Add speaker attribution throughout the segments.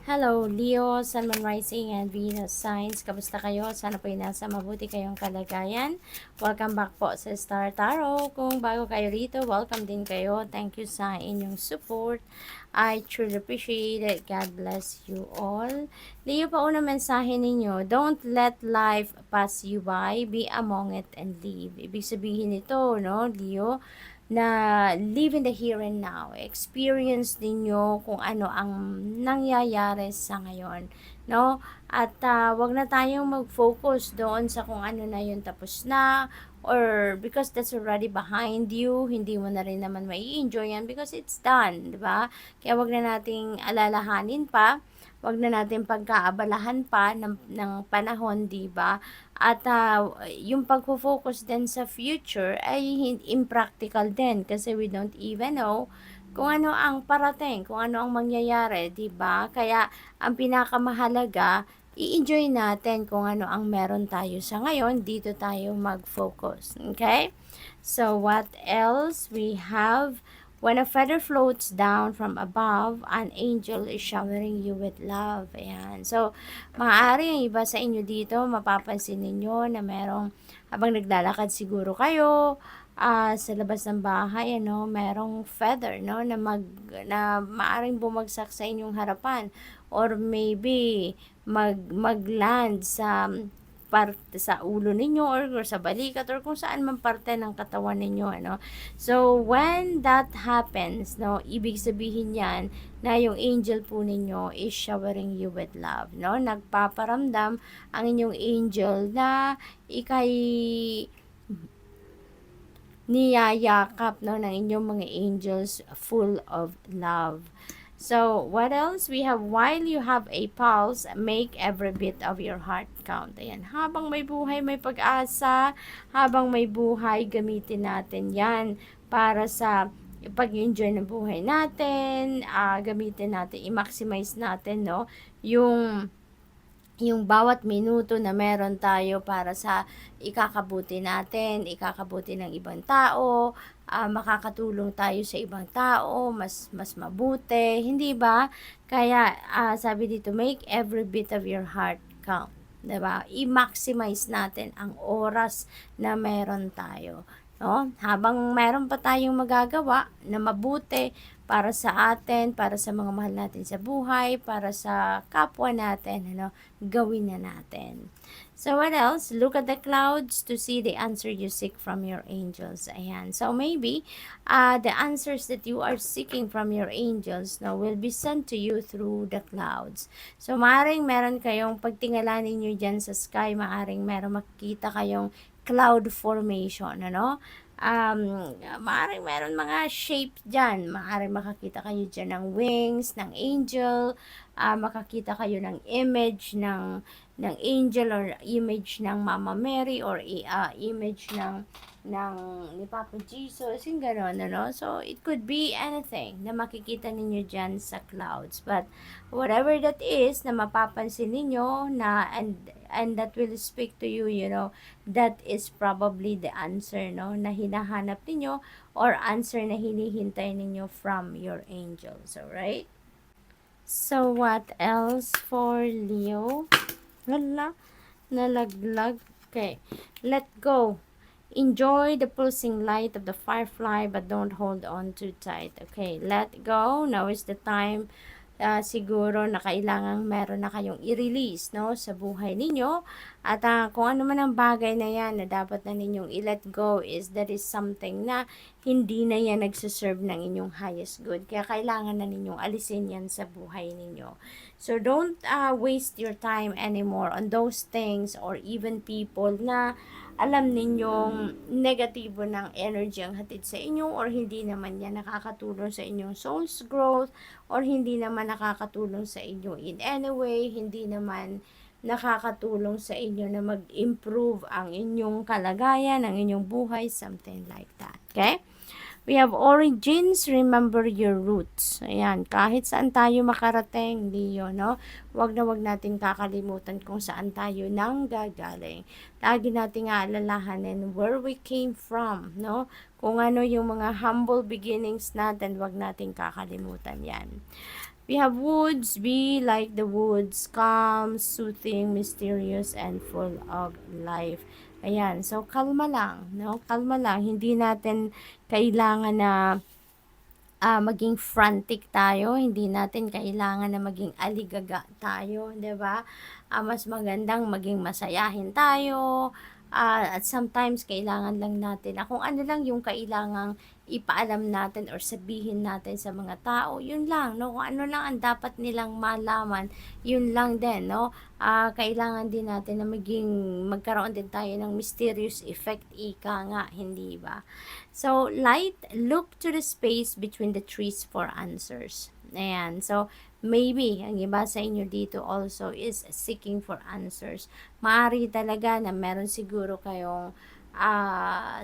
Speaker 1: Hello, Leo, Sun, Moon Rising, and Venus Signs. Kamusta kayo? Sana po nasa mabuti kayong kalagayan. Welcome back po sa Star Tarot. Kung bago kayo rito, welcome din kayo. Thank you sa inyong support. I truly appreciate it. God bless you all. Leo, pauna mensahe ninyo, don't let life pass you by. Be among it and live. Ibig sabihin nito, no, Leo, na live in the here and now. Experience ninyo kung ano ang nangyayari sa ngayon, no? At wag na tayong mag-focus doon sa kung ano na yun tapos na, or because that's already behind you, hindi mo na rin naman mai-enjoy yan because it's done, di ba? Kaya wag na nating alalahanin pa, wag na natin pagkaabalahan pa ng panahon, di ba? At yung pagfo-focus din sa future ay impractical din kasi we don't even know kung ano ang parating, kung ano ang mangyayari, 'di ba? Kaya ang pinakamahalaga, i-enjoy natin kung ano ang meron tayo sa ngayon, dito tayo mag-focus. Okay? So what else we have? When a feather floats down from above, an angel is showering you with love. Ayan. So, maaari ang iba sa inyo dito, mapapansin ninyo na merong, habang naglalakad siguro kayo, sa labas ng bahay, ano, merong feather, no, na maaring bumagsak sa inyong harapan. Or maybe, magland sa parte sa ulo ninyo or sa balikat or kung saan man parte ng katawan ninyo, ano. So when that happens, no, ibig sabihin yan na yung angel po ninyo is showering you with love, no. Nagpaparamdam ang inyong angel na ikay niyayakap, no, ng inyong mga angels full of love. So, what else? We have, while you have a pulse, make every bit of your heart count. Ayan, habang may buhay, may pag-asa, habang may buhay, gamitin natin yan para sa pag-enjoy ng buhay natin, gamitin natin, i-maximize natin, no, yung bawat minuto na meron tayo para sa ikakabuti natin, ikakabuti ng ibang tao, makakatulong tayo sa ibang tao, mas mabuti, hindi ba? Kaya sabi dito, make every bit of your heart count, 'di ba? I-maximize natin ang oras na meron tayo, no? Habang meron pa tayong magagawa na mabuti para sa atin, para sa mga mahal natin sa buhay, para sa kapwa natin, ano, gawin na natin. So, what else? Look at the clouds to see the answer you seek from your angels. Ayan. So, maybe, the answers that you are seeking from your angels, no, will be sent to you through the clouds. So, maaring meron kayong pagtingalanin nyo dyan sa sky, maaring meron makikita kayong cloud formation, ano? Maaaring meron mga shape dyan. Maaaring makakita kayo dyan ng wings, ng angel, makakita kayo ng image ng angel or image ng Mama Mary or image ng ni Papa Jesus, yung gano'n, ano? So, it could be anything na makikita ninyo dyan sa clouds. But, whatever that is, na mapapansin ninyo, na, and that will speak to you, you know, that is probably the answer, no, na hinahanap ninyo or answer na hinihintay ninyo from your angels, alright? So, what else for Leo? Lala, nalaglag. Okay, let go. Enjoy the pulsing light of the firefly, but don't hold on too tight. Okay, let go. Now is the time siguro na kailangang meron na kayong i-release, no, sa buhay ninyo. At kung ano man ang bagay na yan na dapat na ninyong i-let go is that is something na hindi na yan nagsiserve ng inyong highest good. Kaya kailangan na ninyong alisin yan sa buhay ninyo. So, don't waste your time anymore on those things or even people na alam ninyong negatibo ng energy ang hatid sa inyo or hindi naman yan nakakatulong sa inyong soul's growth or hindi naman nakakatulong sa inyo in any way, hindi naman nakakatulong sa inyo na mag-improve ang inyong kalagayan, ang inyong buhay, something like that. Okay? We have origins, remember your roots. Ayan, kahit saan tayo makarating, Leo, no? Wag nating kakalimutan kung saan tayo nang gagaling. Lagi nating aalalahanin where we came from, no? Kung ano yung mga humble beginnings natin, wag nating kakalimutan yan. We have woods, be like the woods, calm, soothing, mysterious, and full of life. Ayan, so kalma lang, no? Kalma lang. Hindi natin kailangan na maging frantic tayo, hindi natin kailangan na maging aligaga tayo, 'di ba? Mas magandang maging masayahin tayo, at sometimes kailangan lang natin kung ano lang yung kailangang ipaalam natin or sabihin natin sa mga tao, yun lang, no? Kung ano lang ang dapat nilang malaman, yun lang din, no? Kailangan din natin na magkaroon din tayo ng mysterious effect, ika nga, hindi ba? So, light, look to the space between the trees for answers. Ayan. So, maybe, ang iba sa inyo dito also is seeking for answers. Maaari talaga na meron siguro kayong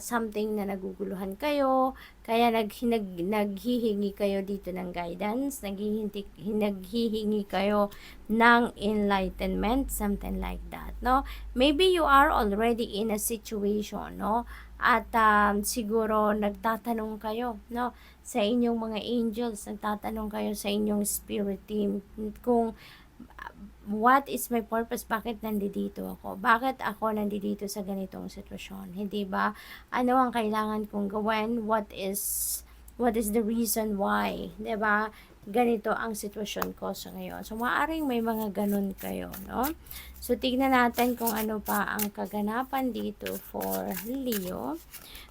Speaker 1: something na naguguluhan kayo, kaya naghihingi kayo dito ng guidance, naghihingi kayo ng enlightenment, something like that, no? Maybe you are already in a situation, no? At siguro nagtatanong kayo, no, sa inyong mga angels, nagtatanong kayo sa inyong spirit team kung what is my purpose, bakit nandito ako, bakit ako nandito sa ganitong sitwasyon, hindi ba? Ano ang kailangan kong gawin, what is the reason why, 'di ba? Ganito ang sitwasyon ko sa ngayon. So, maaring may mga ganun kayo, no? So, tignan natin kung ano pa ang kaganapan dito for Leo.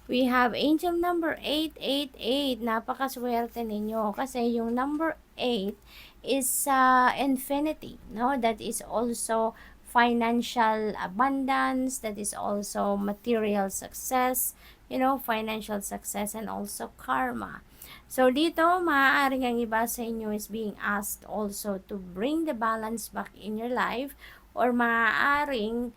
Speaker 1: We have angel number 888. Napakaswerte ninyo kasi yung number 8 is infinity, no? That is also financial abundance, that is also material success, financial success, and also karma. So, dito, maaaring ang iba sa inyo is being asked also to bring the balance back in your life, or maaaring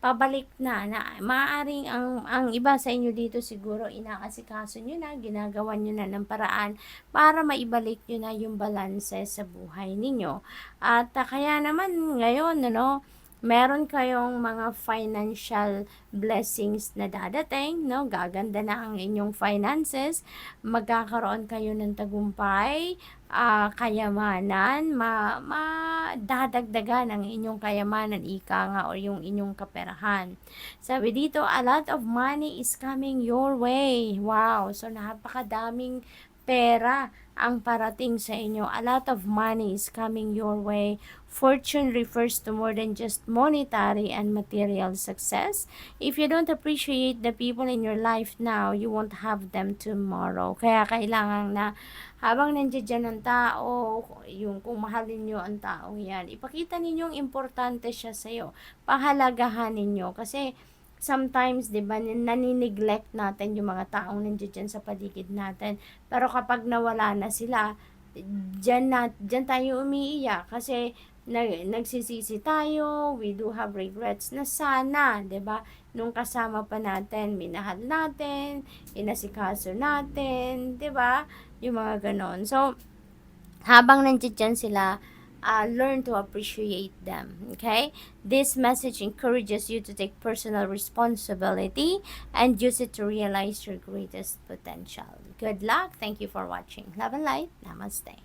Speaker 1: pabalik na maaaring ang iba sa inyo dito siguro inaasikaso nyo na, ginagawa nyo na ng paraan para maibalik nyo na yung balanse sa buhay ninyo. At kaya naman ngayon, meron kayong mga financial blessings na dadating, no? Gaganda na ang inyong finances, magkakaroon kayo ng tagumpay, kayamanan, dadagdagan ang inyong kayamanan, ika nga, or yung inyong kaperahan. Sabi dito, a lot of money is coming your way. Wow! So, napakadaming pera ang parating sa inyo. A lot of money is coming your way. Fortune refers to more than just monetary and material success. If you don't appreciate the people in your life now, you won't have them tomorrow. Kaya kailangan na habang nandiyan ang tao, yung kung mahalin nyo ang taong yan, ipakita ninyong importante siya sa'yo. Pahalagahan ninyo. Kasi sometimes, 'di ba, nani-neglect natin yung mga taong nandiyan sa paligid natin. Pero kapag nawala na sila, diyan tayo umiiyak kasi nagsisisi tayo, we do have regrets na sana, 'di ba? Nung kasama pa natin, minahal natin, inasikaso natin, 'di ba? Yung mga ganon. So, habang nandiyan sila, learn to appreciate them. Okay? This message encourages you to take personal responsibility and use it to realize your greatest potential. Good luck. Thank you for watching. Love and light. Namaste.